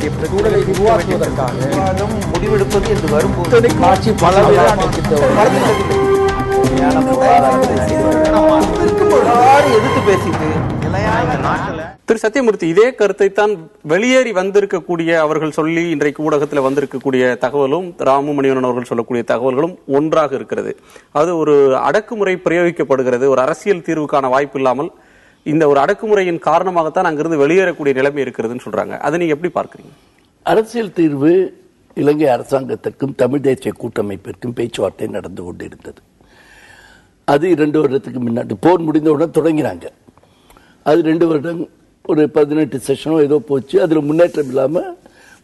வேண்டிய சூழலை உருவாக்குவதற்காக விவாதம் முடிவெடுப்பது என்று வரும்போது ஆட்சி பல எதிர்த்து பேசிட்டு திரு சத்தியமூர்த்தி, இதே கருத்தை தான் வெளியேறி வந்திருக்கக்கூடிய அவர்கள் சொல்லி இன்றைக்கு ஊடகத்தில் வந்திருக்கக்கூடிய தகவலும் ராமு மணிவண்ணன் அவர்கள் சொல்லக்கூடிய தகவல்களும் ஒன்றாக இருக்கிறது. அது ஒரு அடக்குமுறை பிரயோகிக்கப்படுகிறது, ஒரு அரசியல் தீர்வுக்கான வாய்ப்பு இல்லாமல் இந்த ஒரு அடக்குமுறையின் காரணமாகத்தான் அங்கிருந்து வெளியேறக்கூடிய நிலைமை இருக்கிறதுன்னு சொல்றாங்க. அதை நீங்க எப்படி பார்க்கிறீங்க? அரசியல் தீர்வு இலங்கை அரசாங்கத்திற்கும் தமிழ் தேசிய கூட்டமைப்பிற்கும் பேச்சுவார்த்தை நடந்து கொண்டிருந்தது. அது 2 வருடத்துக்கு முன்னாடி போர் முடிந்தவுடன் தொடங்கினாங்க. அது 2 வருடம் ஒரு 18 செஷனோ ஏதோ போச்சு. அதில் முன்னேற்றம் இல்லாமல்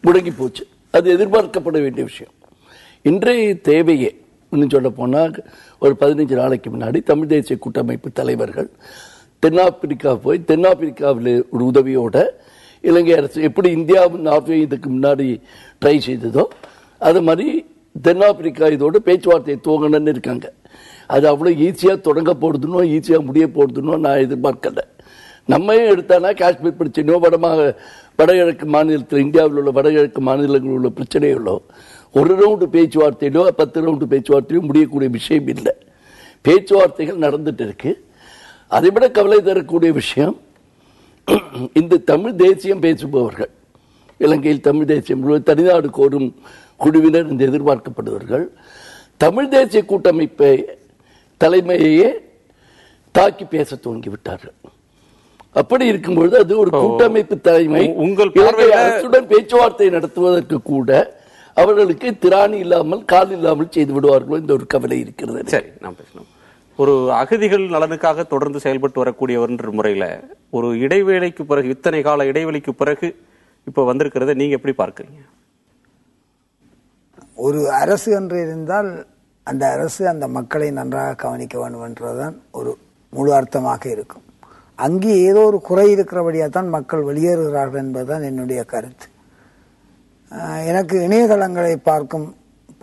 முடங்கி போச்சு. அது எதிர்பார்க்கப்பட வேண்டிய விஷயம். இன்றைய தேவையே இன்னும் சொல்ல போனால் ஒரு 15 நாளைக்கு முன்னாடி தமிழ் தேசிய கூட்டமைப்பு தலைவர்கள் தென்னாப்பிரிக்கா போய் தென்னாப்பிரிக்காவில் ஒரு உதவியோட இலங்கை அரசு எப்படி இந்தியாவும் நார்வே இதுக்கு முன்னாடி ட்ரை செய்ததோ அது மாதிரி தென்னாப்பிரிக்கா இதோட பேச்சுவார்த்தையை துவங்கணும்னு இருக்காங்க. அது அவ்வளோ ஈஸியாக தொடங்க போடுதுனோ ஈஸியாக முடிய போடுதுனோ நான் எதிர்பார்க்கல. நம்மையும் எடுத்தானா காஷ்மீர் பிரச்சனையோ வடகிழக்கு மாநிலத்தில் இந்தியாவில் உள்ள வடகிழக்கு மாநிலங்களில் உள்ள பிரச்சனைகளோ ஒரு ரவுண்டு பேச்சுவார்த்தையிலோ 10 ரவுண்டு பேச்சுவார்த்தையிலோ முடியக்கூடிய விஷயம் இல்லை. பேச்சுவார்த்தைகள் நடந்துட்டு இருக்கு. அதை விட கவலை தரக்கூடிய விஷயம், இந்த தமிழ் தேசியம் பேசுபவர்கள், இலங்கையில் தமிழ் தேசியம் தனிநாடு கோரும் குழுவினர் என்று எதிர்பார்க்கப்படுவார்கள் தமிழ் தேசிய கூட்டமைப்பை தலைமையே தாக்கி பேச துவங்கிவிட்டார்கள். அப்படி இருக்கும்பொழுது அது ஒரு கூட்டமைப்பு தலைமை உங்கள் அரசுடன் பேச்சுவார்த்தை நடத்துவதற்கு கூட அவர்களுக்கு திராணி இல்லாமல் கால் இல்லாமல் செய்து விடுவார்களோ இந்த ஒரு கவலை இருக்கிறது. சரி, நாம் பேசணும். ஒரு அகதிகள் நலனுக்காக தொடர்ந்து செயல்பட்டு வரக்கூடியவர் என்ற முறையில ஒரு இடைவேளைக்கு பிறகு, இத்தனை கால இடைவெளிக்கு பிறகு இப்ப வந்திருக்கிறத நீங்க எப்படி பார்க்கிறீங்க? ஒரு அரசு என்று இருந்தால் அந்த அரசு அந்த மக்களை நன்றாக கவனிக்க வேண்டும் என்றுதான் ஒரு முழு அர்த்தமாக இருக்கும். அங்கே ஏதோ ஒரு குறை இருக்கிறபடியாக தான் மக்கள் வெளியேறுகிறார்கள் என்பதுதான் என்னுடைய கருத்து. எனக்கு இணையதளங்களை பார்க்கும்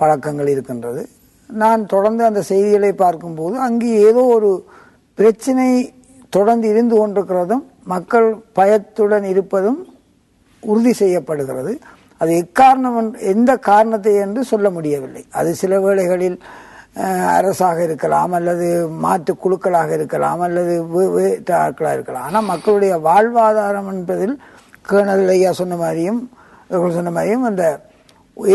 பழக்கங்கள் இருக்கின்றது. நான் தொடர்ந்து அந்த செய்திகளை பார்க்கும்போது அங்கே ஏதோ ஒரு பிரச்சனை தொடர்ந்து இருந்து கொண்டிருக்கிறதும் மக்கள் பயத்துடன் இருப்பதும் உறுதி செய்யப்படுகிறது. அது எக்காரணம் எந்த காரணத்தை என்று சொல்ல முடியவில்லை. அது சில வேளைகளில் அரசாக இருக்கலாம், அல்லது மாற்று குழுக்களாக இருக்கலாம், அல்லது ஆட்களாக இருக்கலாம். ஆனால் மக்களுடைய வாழ்வாதாரம் என்பதில் கேர்னல் ஐயா சொன்ன மாதிரியும் சொன்ன மாதிரியும் அந்த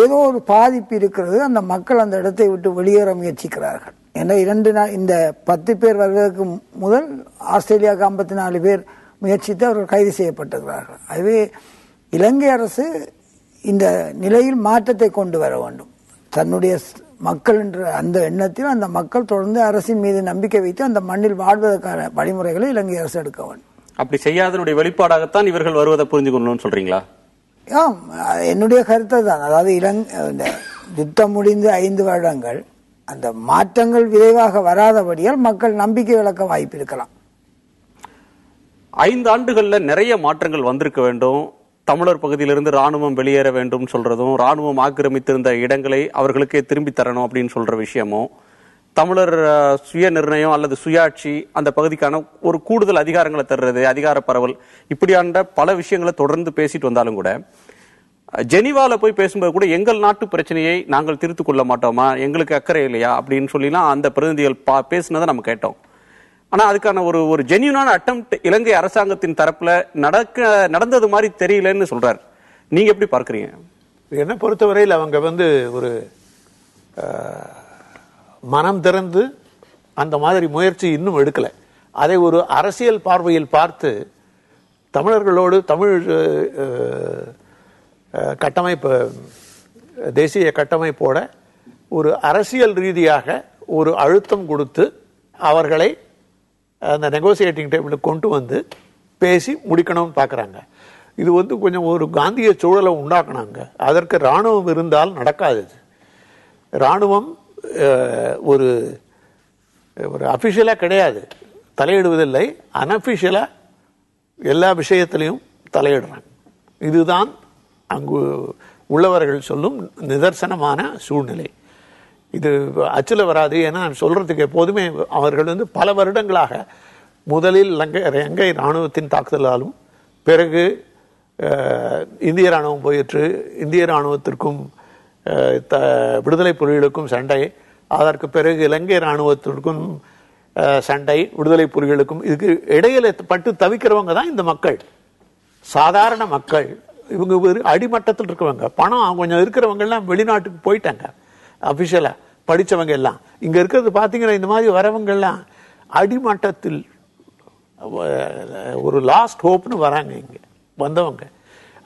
ஏதோ ஒரு பாதிப்பு இருக்கிறது. அந்த மக்கள் அந்த இடத்தை விட்டு வெளியேற முயற்சிக்கிறார்கள். ஏன்னா இந்த 10 பேர் வருவதற்கு முதல் ஆஸ்திரேலியாவுக்கு 54 பேர் முயற்சித்து அவர்கள் கைது செய்யப்பட்டிருக்கிறார்கள். அதுவே இலங்கை அரசு இந்த நிலையில் மாற்றத்தை கொண்டு வர வேண்டும். தன்னுடைய மக்கள் என்ற அந்த எண்ணத்தில் அந்த மக்கள் தொடர்ந்து அரசின் மீது நம்பிக்கை வைத்து அந்த மண்ணில் வாழ்வதற்கான வழிமுறைகளை இலங்கை அரசு எடுக்க வேண்டும். அப்படி செய்யாதனுடைய வெளிப்பாடாகத்தான் இவர்கள் வருவதை புரிஞ்சுக்கணும்னு சொல்றீங்களா? என்னுடைய கருத்து தான். அதாவது இந்த யுத்தம் முடிந்து 5 வருடங்கள் அந்த மாற்றங்கள் விரைவாக வராதபடியால் மக்கள் நம்பிக்கை இழக்க வாய்ப்பு இருக்கலாம். 5 ஆண்டுகள்ல நிறைய மாற்றங்கள் வந்திருக்க வேண்டும். தமிழர் பகுதியிலிருந்து ராணுவம் வெளியேற வேண்டும் சொல்றதும், ராணுவம் ஆக்கிரமித்திருந்த இடங்களை அவர்களுக்கே திரும்பி தரணும் அப்படின்னு சொல்ற விஷயமும், தமிழர் சுய நிர்ணயம் அல்லது சுயாட்சி அந்த பகுதிக்கான ஒரு கூடுதல் அதிகாரங்களை தர்றது, அதிகார பரவல், இப்படியான பல விஷயங்களை தொடர்ந்து பேசிட்டு வந்தாலும் கூட ஜெனீவால போய் பேசும்போது கூட எங்கள் நாட்டு பிரச்சனையை நாங்கள் தீர்த்து கொள்ள மாட்டோமா, எங்களுக்கு அக்கறை இல்லையா அப்படின்னு சொல்லிலாம் அந்த பிரதிநிதிகள் பேசினதை நம்ம கேட்டோம். ஆனா அதுக்கான ஒரு ஜென்யூனான அட்டெம்ப்ட் இலங்கை அரசாங்கத்தின் தரப்புல நடந்தது மாதிரி தெரியலன்னு சொல்றாரு. நீங்க எப்படி பார்க்கறீங்க? என்ன பொறுத்தவரையில் அவங்க ஒரு மனம் திறந்து அந்த மாதிரி முயற்சி இன்னும் எடுக்கல. அதை ஒரு அரசியல் பார்வையில் பார்த்து தமிழர்களோடு தமிழ் கட்டமைப்பு, தேசிய கட்டமைப்போட ஒரு அரசியல் ரீதியாக ஒரு அழுத்தம் கொடுத்து அவர்களை அந்த நெகோசியேட்டிங் டேபிளுக்கு கொண்டு வந்து பேசி முடிக்கணும்னு பார்க்குறாங்க. இது கொஞ்சம் ஒரு காந்திய சூழலை உண்டாக்குனாங்க. அதற்கு இராணுவம் இருந்தால் நடக்காது. இராணுவம் ஒரு அஃபிஷியலாக கிடையாது, தலையிடுவதில்லை. அன்அஃபிஷியலாக எல்லா விஷயத்திலையும் தலையிடுறாங்க. இதுதான் அங்கு உள்ளவர்கள் சொல்லும் நிதர்சனமான சூழ்நிலை. இது அச்சில் வராது. ஏன்னா நான் சொல்றதுக்கு எப்போதுமே அவர்கள் பல வருடங்களாக முதலில் இலங்கை இராணுவத்தின் தாக்குதலாலும் பிறகு இந்திய ராணுவம் போயிற்று. இந்திய ராணுவத்திற்கும் விடுதலை புலிகளுக்கும் சண்டை. அதற்கு பிறகு இலங்கை ராணுவத்திற்கும் சண்டை, விடுதலை புலிகளுக்கும். இதுக்கு இடையில பட்டு தவிக்கிறவங்க தான் இந்த மக்கள், சாதாரண மக்கள். இவங்க அடிமட்டத்தில் இருக்கிறவங்க, பணம் கொஞ்சம் இருக்கிறவங்க எல்லாம் வெளிநாட்டுக்கு போயிட்டாங்க. அபிஷியலா படிச்சவங்க எல்லாம் இங்க இருக்கிறது பாத்தீங்கன்னா இந்த மாதிரி வரவங்க எல்லாம் அடிமட்டத்தில் ஒரு லாஸ்ட் ஹோப்னு வராங்க இங்க வந்தவங்க.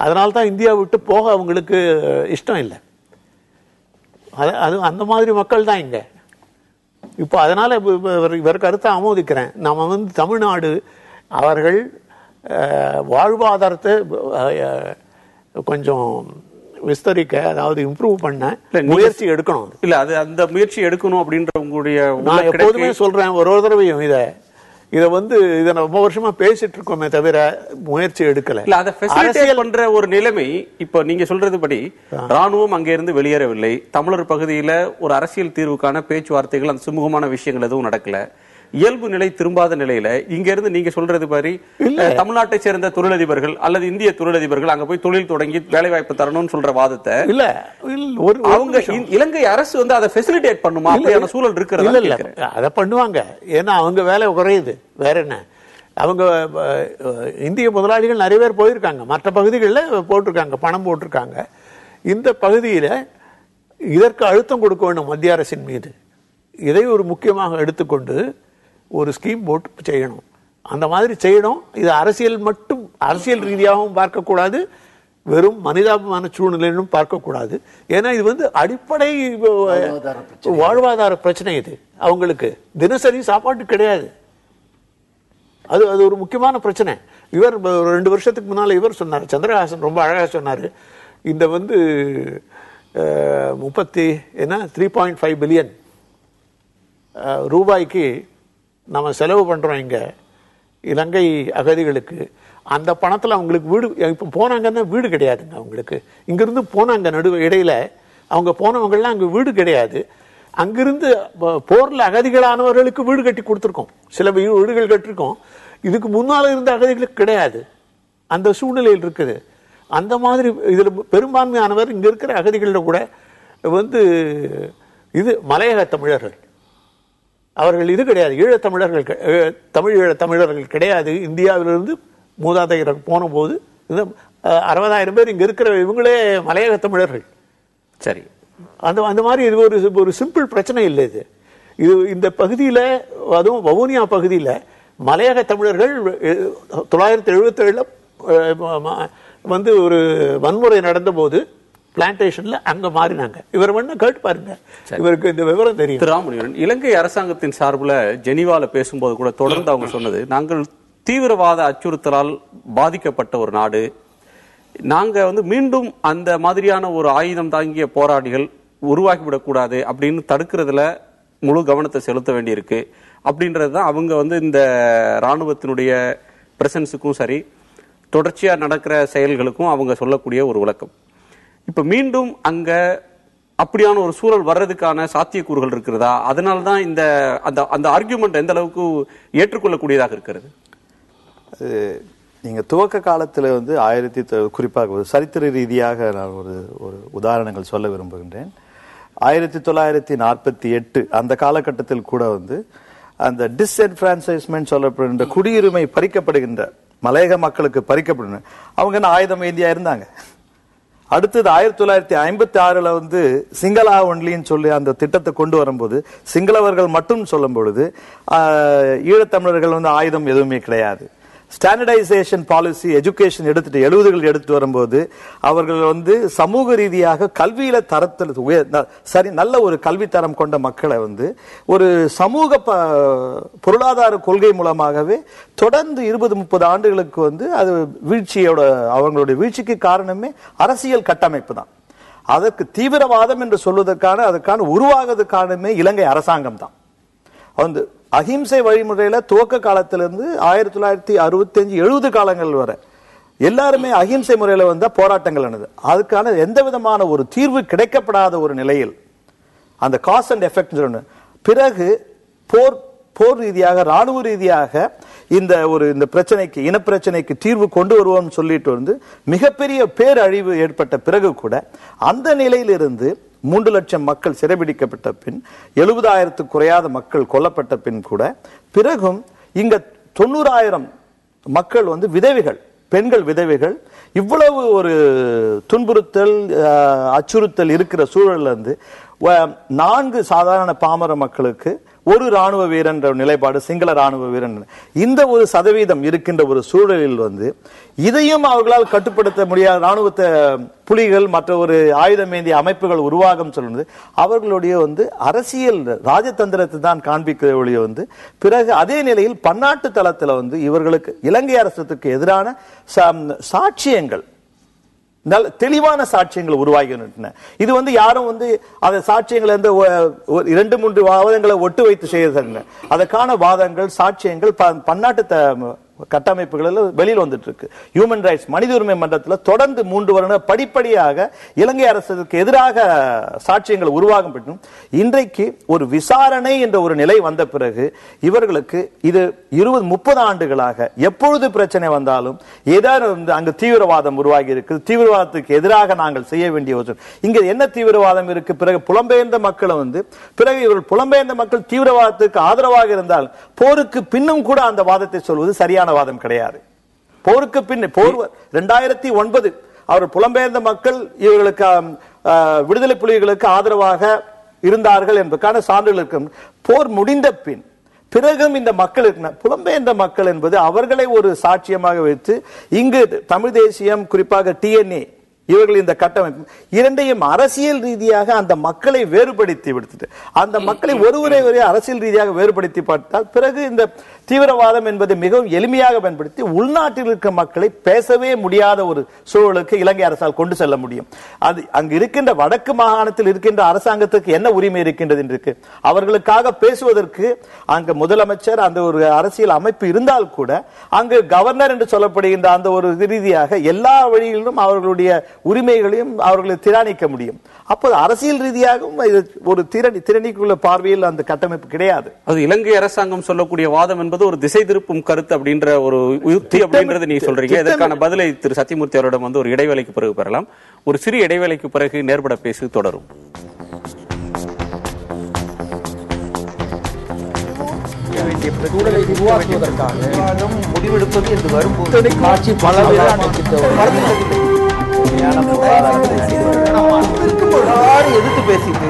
அதனால தான் இந்தியா விட்டு போக அவங்களுக்கு இஷ்டம் இல்லை. அது அந்த மாதிரி மக்கள் தான் இங்க. இப்போ அதனால இவர் கருத்தை ஆமோதிக்கிறேன். நம்ம தமிழ்நாடு அவர்கள் வாழ்வாதாரத்தை கொஞ்சம் விஸ்தரிக்க, அதாவது இம்ப்ரூவ் பண்ண முயற்சி எடுக்கணும். இல்ல அது அந்த முயற்சி எடுக்கணும் அப்படின்ற உங்களுடைய, நான் எப்போதுமே சொல்றேன், ஒரு தடவையும் இதை ரொம்ப வருஷமா பேசிட்டு இருக்கோமே தவிர முயற்சி எடுக்கல. இல்ல அதை ஃபெசிலிட்டேட் பண்ற ஒரு நிலைமை இப்ப நீங்க சொல்றது படி ராணுவம் அங்க இருந்து வெளியேறவில்லை. தமிழர் பகுதியில ஒரு அரசியல் தீர்வுக்கான பேச்சுவார்த்தைகள், அந்த சுமூகமான விஷயங்கள் எதுவும் நடக்கல. இயல்பு நிலை திரும்பாத நிலையில இங்க இருந்து நீங்க சொல்றது மாதிரி தமிழ்நாட்டை சேர்ந்த தொழிலதிபர்கள் அல்லது இந்திய தொழிலதிபர்கள் அங்க போய் தொழில் தொடங்கி வேலை வாய்ப்பு தரணும்னு சொல்ற வாதத்தை இல்ல அவங்க இலங்கை அரசு அதை ஃபெசிலிட்டேட் பண்ணுமா? அப்படியான சூழல் இருக்கிறது. அதை பண்ணுவாங்க, ஏன்னா அவங்க வேலை குறையுது. வேற என்ன, அவங்க இந்திய முதலாளிகள் நிறைய பேர் போயிருக்காங்க, மற்ற பகுதிகளில் போட்டிருக்காங்க, பணம் போட்டிருக்காங்க. இந்த பகுதியில இதற்கு அழுத்தம் கொடுக்க வேண்டும் மத்திய அரசின் மீது. இதை ஒரு முக்கியமாக எடுத்துக்கொண்டு ஒரு ஸ்கீம் போட்டு செய்யணும். அந்த மாதிரி செய்யணும். இது அரசியல் ரீதியாகவும் பார்க்கக்கூடாது, வெறும் மனிதாபிமான சூழ்நிலையிலும் பார்க்கக்கூடாது. ஏன்னா இது அடிப்படை வாழ்வாதார பிரச்சனை. இது அவங்களுக்கு தினசரி சாப்பாட்டு கிடையாது. அது ஒரு முக்கியமான பிரச்சனை. இவர் 2 வருஷத்துக்கு முன்னால இவர் சொன்னார், சந்திரஹாசன் ரொம்ப அழகா சொன்னாரு, இந்த 3.5 பில்லியன் ரூபாய்க்கு நம்ம செலவு பண்றோம் இங்க இலங்கை அகதிகளுக்கு. அந்த பணத்துல அவங்களுக்கு வீடு, இப்ப போனாங்கன்னா வீடு கிடையாதுங்க அவங்களுக்கு. இங்கிருந்து போனாங்க இடையில அவங்க போனவங்கெல்லாம் அங்க வீடு கிடையாது. அங்கிருந்து போர்ல அகதிகளானவர்களுக்கு வீடு கட்டி கொடுத்துருக்கோம், சில வீடுகள் கட்டிருக்கோம். இதுக்கு முன்னால இருந்த அகதிகளுக்கு கிடையாது. அந்த சூழ்நிலையில் இருக்குது. அந்த மாதிரி இதுல பெரும்பான்மையானவர் இங்க இருக்கிற அகதிகளில் கூட இது மலையக தமிழர்கள், அவர்கள் இது கிடையாது. ஈழத்தமிழர்கள், ஈழத்தமிழர்கள் கிடையாது. இந்தியாவிலிருந்து மூதாதையர் போன போது 60,000 பேர் இங்க இருக்கிற இவங்களே மலையக தமிழர்கள். சரி, அந்த மாதிரி இது ஒரு சிம்பிள் பிரச்சனை இல்லை. இது இந்த பகுதியில, அதுவும் வவுனியா பகுதியில மலையக தமிழர்கள் 977 ஒரு வன்முறை நடந்த போது பிளான்டேஷன்ல அங்க மாறினாங்க. இவர் கேட்டு பாருங்க, இவருக்கு இந்த விவரம் தெரியும். ராமலிங்கன் இலங்கை அரசாங்கத்தின் சார்பில் ஜெனீவால பேசும்போது கூட தொடர்ந்து அவங்க சொன்னது, நாங்கள் தீவிரவாத அச்சுறுத்தலால் பாதிக்கப்பட்ட ஒரு நாடு, நாங்க மீண்டும் அந்த மாதிரியான ஒரு ஆயுதம் தாங்கிய போராளிகள் உருவாக்கிவிடக்கூடாது அப்படின்னு தடுக்கிறதுல முழு கவனத்தை செலுத்த வேண்டியிருக்கு அப்படின்றதுதான் அவங்க இந்த ராணுவத்தினுடைய பிரசன்ஸுக்கும் சரி, தொடர்ச்சியா நடக்கிற செயல்களுக்கும் அவங்க சொல்லக்கூடிய ஒரு விளக்கம். இப்ப மீண்டும் அங்க அப்படியான ஒரு சூழல் வர்றதுக்கான சாத்தியக்கூறுகள் இருக்கிறதா? அதனால்தான் இந்த அந்த ஆர்கியூமெண்ட் எந்த அளவுக்கு ஏற்றுக்கொள்ளக்கூடியதாக இருக்கிறது? நீங்க துவக்க காலத்துல குறிப்பாக சரித்திர ரீதியாக நான் ஒரு உதாரணங்கள் சொல்ல விரும்புகின்றேன். 1948 அந்த காலகட்டத்தில் கூட அந்த டிஸ்என்ஃபிரான்சைஸ்மென்ட் சொல்லப்படுகின்ற குடியுரிமை பறிக்கப்படுகின்ற மலையக மக்களுக்கு பறிக்கப்படுகின்ற அவங்க ஆயுதம் ஏந்தியா இருந்தாங்க. அடுத்தது 1956 சிங்களா ஒன்லின்னு சொல்லி அந்த திட்டத்தை கொண்டு வரும்போது சிங்களவர்கள் மட்டும் சொல்லும் பொழுது ஈழத்தமிழர்கள் ஆயுதம் எதுவுமே கிடையாது. ஸ்டாண்டர்டைசேஷன் பாலிசி எஜுகேஷன் எடுத்துட்டு 70கள் எடுத்து வரும்போது அவர்கள் சமூக ரீதியாக கல்வியில தரத்தில் சரி நல்ல ஒரு கல்வி தரம் கொண்ட மக்களை ஒரு சமூக பொருளாதார கொள்கை மூலமாகவே தொடர்ந்து 20-30 ஆண்டுகளுக்கு அது வீழ்ச்சியோட அவங்களுடைய வீழ்ச்சிக்கு காரணமே அரசியல் கட்டமைப்பு தான். அதற்கு தீவிரவாதம் என்று சொல்வதற்கான அதுக்கான உருவாகிறது காரணமே இலங்கை அரசாங்கம் தான். அஹிம்சை வழிமுறையில துவக்க காலத்திலிருந்து 1965-70 காலங்கள் வரை எல்லாருமே அஹிம்சை முறையில போராட்டங்கள் நடந்தது. அதுக்கான எந்த விதமான ஒரு தீர்வு கிடைக்கப்படாத ஒரு நிலையில் அந்த காஸ் அண்ட் எஃபெக்ட் பிறகு போர் ரீதியாக ராணுவ ரீதியாக இந்த பிரச்சனைக்கு இனப்பிரச்சனைக்கு தீர்வு கொண்டு வருவோம் சொல்லிட்டு வந்து மிகப்பெரிய பேரழிவு ஏற்பட்ட பிறகு கூட அந்த நிலையிலிருந்து 3 லட்சம் மக்கள் சிறைபிடிக்கப்பட்ட பின் 70,000 குறையாத மக்கள் கொல்லப்பட்ட பின் கூட பிறகும் இங்க 90,000 மக்கள் வந்து விதவைகள், பெண்கள் விதவைகள், இவ்வளவு ஒரு துன்புறுத்தல் அச்சுறுத்தல் இருக்கிற சூழல்ல இருந்து 4 சாதாரண பாமர மக்களுக்கு ஒரு ராணுவ வீரன் நிலைப்பாடு, சிங்கள ராணுவ வீரன், இந்த ஒரு சதவீதம் இருக்கின்ற ஒரு சூழலில் வந்து இதையும் அவர்களால் கட்டுப்படுத்த முடியாத ராணுவத்தை புலிகள் மற்ற ஒரு ஆயுதமேந்திய அமைப்புகள் உருவாகும் சொல்லுது. அவர்களுடைய வந்து அரசியல் ராஜதந்திரத்தை தான் காண்பிக்கிற ஒழிய வந்து பிறகு அதே நிலையில் பன்னாட்டு தளத்தில் வந்து இவர்களுக்கு இலங்கை அரசுக்கு எதிரான சாட்சியங்கள், தெளிவான சாட்சியங்கள் உருவாகின்றன. இது வந்து யாரும் வந்து அந்த சாட்சியங்களை 2-3 வாதங்களை ஒட்டு வைத்து செய்யறது, அதற்கான வாதங்கள் சாட்சியங்கள் பன்னாட்டு கட்டமைப்புகளில் வெளியில் வந்துட்டு இருக்கு. ஹியூமன் ரைட்ஸ் மனித உரிமை மன்றத்தில் தொடர்ந்து 3 வருடம் படிப்படியாக இலங்கை அரசுக்கு எதிராக சாட்சியங்கள் உருவாகும். இன்றைக்கு ஒரு விசாரணை என்ற ஒரு நிலை வந்த பிறகு இவர்களுக்கு இது 20-30 ஆண்டுகளாக எப்பொழுது பிரச்சனை வந்தாலும் ஏதாவது அங்கு தீவிரவாதம் உருவாகி இருக்கு, தீவிரவாதத்துக்கு எதிராக நாங்கள் செய்ய வேண்டிய இங்க என்ன தீவிரவாதம் இருக்கு, பிறகு புலம்பெயர்ந்த மக்களை வந்து பிறகு இவர்கள் புலம்பெயர்ந்த மக்கள் தீவிரவாதத்துக்கு ஆதரவாக இருந்தால் போருக்கு பின்னும் கூட அந்த வாதத்தை சொல்வது சரியான வாதம் கிடையாது. போருக்கு பின் 2009 அவர் புலம்பெயர்ந்த மக்கள் இவர்களுக்கு விடுதலை புலிகளுக்கு ஆதரவாக இருந்தார்கள் என்பதற்கான சான்றுகள் இருக்கு. போர் முடிந்த பின் பிறகும் இந்த மக்கள் புலம்பெயர்ந்த மக்கள் என்பது அவர்களை ஒரு சாட்சியமாக வைத்து இங்கு தமிழ் தேசியம் குறிப்பாக டிஎன்ஏ இவர்கள் இந்த கட்டமைப்பு இரண்டையும் அரசியல் ரீதியாக அந்த மக்களை வேறுபடுத்தி விடுத்துட்டு அந்த மக்களை ஒருவரை அரசியல் ரீதியாக வேறுபடுத்தி பார்த்தால் பிறகு இந்த தீவிரவாதம் என்பதை மிகவும் எளிமையாக பயன்படுத்தி உள்நாட்டில் இருக்க மக்களை பேசவே முடியாத ஒரு சூழலுக்கு இலங்கை அரசால் கொண்டு செல்ல முடியும். அது அங்கு இருக்கின்ற வடக்கு மாகாணத்தில் இருக்கின்ற அரசாங்கத்துக்கு என்ன உரிமை இருக்கின்றது என்று அவர்களுக்காக பேசுவதற்கு அங்கு முதலமைச்சர் அந்த ஒரு அரசியல் அமைப்பு இருந்தால் கூட அங்கு கவர்னர் என்று சொல்லப்படுகின்ற அந்த ஒரு ரீதியாக எல்லா வழிகளிலும் அவர்களுடைய உரிமைகளையும் அவர்களை திராணிக்க முடியும். அப்போது அரசியல் ரீதியாகவும் ஒரு திறனிக்குள்ள பார்வையில் அந்த கட்டமைப்பு கிடையாது. அது இலங்கை அரசாங்கம் சொல்லக்கூடிய வாதம் என்பது ஒரு திசை திருப்பும் கருத்து அப்படின்ற ஒரு யுக்தி அப்படின்றது நீங்க சொல்றீங்க. இதற்கான பதிலை திரு சத்தியமூர்த்தி அவரிடம் வந்து ஒரு இடைவேளைக்கு பிறகு பெறலாம். ஒரு சிறிய இடைவேளைக்கு பிறகு நேர்பட பேசி தொடரும். சூழலை உருவாக்குவதற்காக முடிவெடுப்பது என்று வரும்போது ஆட்சி பல எதிர்த்து பேசிட்டு